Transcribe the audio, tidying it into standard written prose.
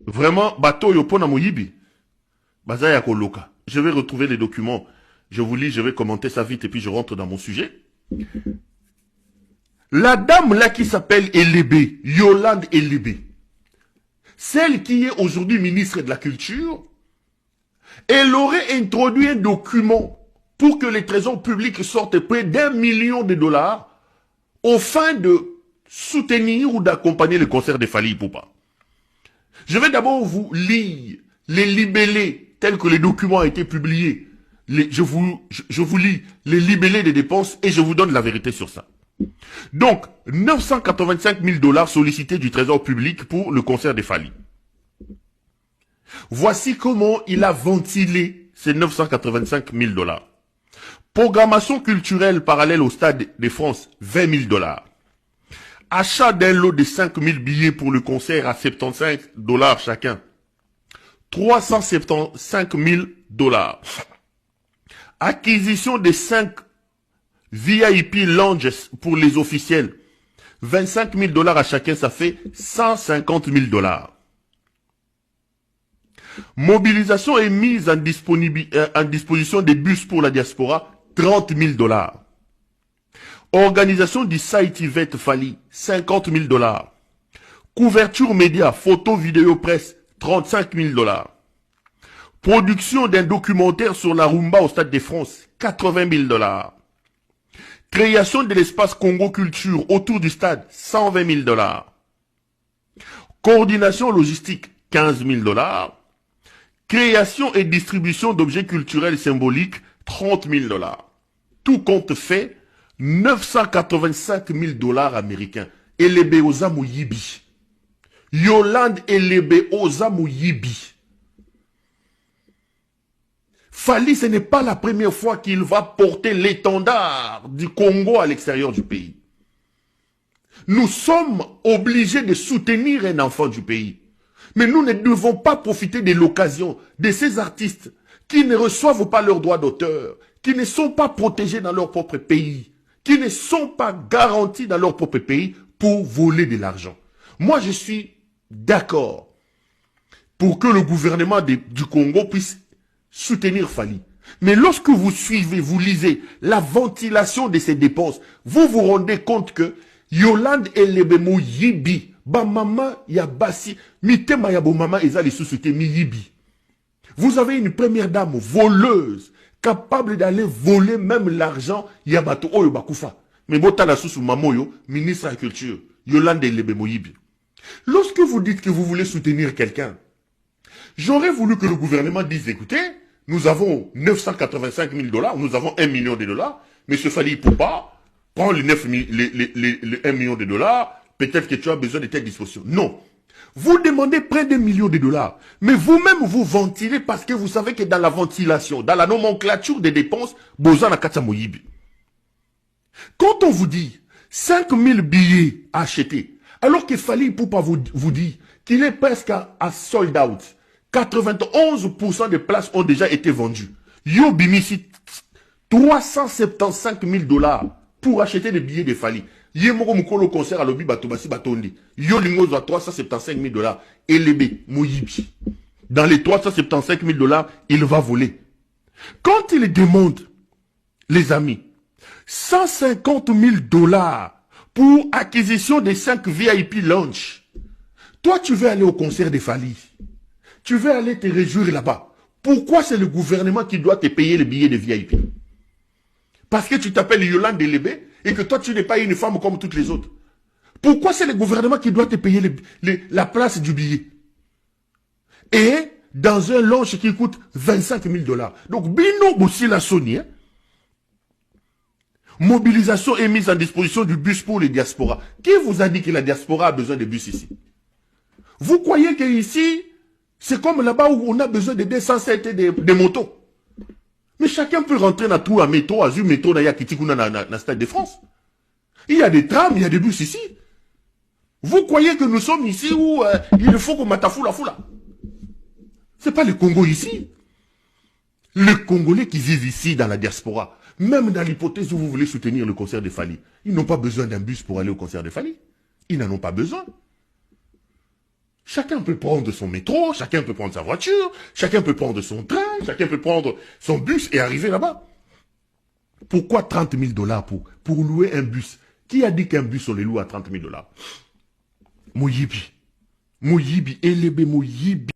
Vraiment, bateau yopona moyibi. Bazaya koloka. Je vais retrouver les documents. Je vous lis, je vais commenter ça vite et puis je rentre dans mon sujet. La dame là qui s'appelle Elébé, Yolande Elébé, celle qui est aujourd'hui ministre de la Culture, elle aurait introduit un document pour que les trésors publics sortent près d'1 million de dollars aux fins de soutenir ou d'accompagner le concert de Fally Ipupa. Je vais d'abord vous lire les libellés tels que les documents ont été publiés. Je vous lis les libellés des dépenses et je vous donne la vérité sur ça. Donc, 985 000 dollars sollicités du trésor public pour le concert de Fally. Voici comment il a ventilé ces 985 000 dollars. Programmation culturelle parallèle au Stade de France, 20 000 dollars. Achat d'un lot de 5 000 billets pour le concert à 75 dollars chacun. 375 000 dollars. Acquisition de 5 VIP lounges pour les officiels. 25 000 dollars à chacun, ça fait 150 000 dollars. Mobilisation et mise en disposition des bus pour la diaspora, 30 000 dollars. Organisation du site Yvette Fally, 50 000 dollars. Couverture média, photo, vidéo, presse, 35 000 dollars. Production d'un documentaire sur la rumba au Stade de France, 80 000 dollars. Création de l'espace Congo Culture autour du stade, 120 000 dollars. Coordination logistique, 15 000 dollars. Création et distribution d'objets culturels symboliques, 30 000 dollars. Tout compte fait, 985 000 dollars américains. Elébé Ozamu Yibi. Yolande Elébé Ozamu Yibi. Fally, ce n'est pas la première fois qu'il va porter l'étendard du Congo à l'extérieur du pays. Nous sommes obligés de soutenir un enfant du pays. Mais nous ne devons pas profiter de l'occasion de ces artistes qui ne reçoivent pas leurs droits d'auteur, qui ne sont pas protégés dans leur propre pays, qui ne sont pas garantis dans leur propre pays pour voler de l'argent. Moi, je suis d'accord pour que le gouvernement du Congo puisse soutenir Fally. Mais lorsque vous suivez, vous lisez la ventilation de ces dépenses, vous vous rendez compte que Yolande Elébé Yibi, ba maman ya basi, mitema ya bo maman eza les sociétés mi yibi. Vous avez une première dame voleuse, capable d'aller voler même l'argent ya bato oyo bakufa. Mais bota la sous mamoyo, ministre de la Culture, Yolande Elébé Yibi. Lorsque vous dites que vous voulez soutenir quelqu'un, j'aurais voulu que le gouvernement dise, écoutez, nous avons 985 000 dollars, nous avons 1 million de dollars, mais ce Fally Ipupa prend les 1 million de dollars, peut-être que tu as besoin de telle disposition. Non. Vous demandez près d'1 million de dollars, mais vous-même vous ventilez parce que vous savez que dans la ventilation, dans la nomenclature des dépenses, Bozana Katsamoyibi. Quand on vous dit 5 000 billets à acheter, alors que Fally Ipupa vous dit qu'il est presque à sold out, 91% des places ont déjà été vendues. Yo Bimisi, 375 000 dollars pour acheter des billets de Fally. Yemoko Mukolo concert à l'Obi Batobasi Batondi. Yo Lingozo à 375 000 dollars. Elébé Moyibi. Dans les 375 000 dollars, il va voler. Quand il demande, les amis, 150 000 dollars pour acquisition des 5 VIP lounge, toi tu veux aller au concert de Fally. Tu veux aller te réjouir là-bas. Pourquoi c'est le gouvernement qui doit te payer les billets de VIP? Parce que tu t'appelles Yolande Elébé et que toi tu n'es pas une femme comme toutes les autres. Pourquoi c'est le gouvernement qui doit te payer la place du billet? Et dans un lounge qui coûte 25 000 dollars. Donc, Bino aussi la Sony. Hein? Mobilisation et mise en disposition du bus pour les diasporas. Qui vous a dit que la diaspora a besoin de bus ici? Vous croyez qu'ici, c'est comme là-bas où on a besoin de 207 des motos. Mais chacun peut rentrer dans tout un métro, Azur métro, dans le Stade de France. Il y a des trams, il y a des bus ici. Vous croyez que nous sommes ici où il faut qu'on matafou la foula? C'est pas le Congo ici. Les Congolais qui vivent ici dans la diaspora, même dans l'hypothèse où vous voulez soutenir le concert de Fally, ils n'ont pas besoin d'un bus pour aller au concert de Fally. Ils n'en ont pas besoin. Chacun peut prendre son métro, chacun peut prendre sa voiture, chacun peut prendre son train, chacun peut prendre son bus et arriver là-bas. Pourquoi 30 000 $ pour louer un bus? Qui a dit qu'un bus, on les loue à 30 000 $? Moyibi. Moyibi, Elebe Moyibi.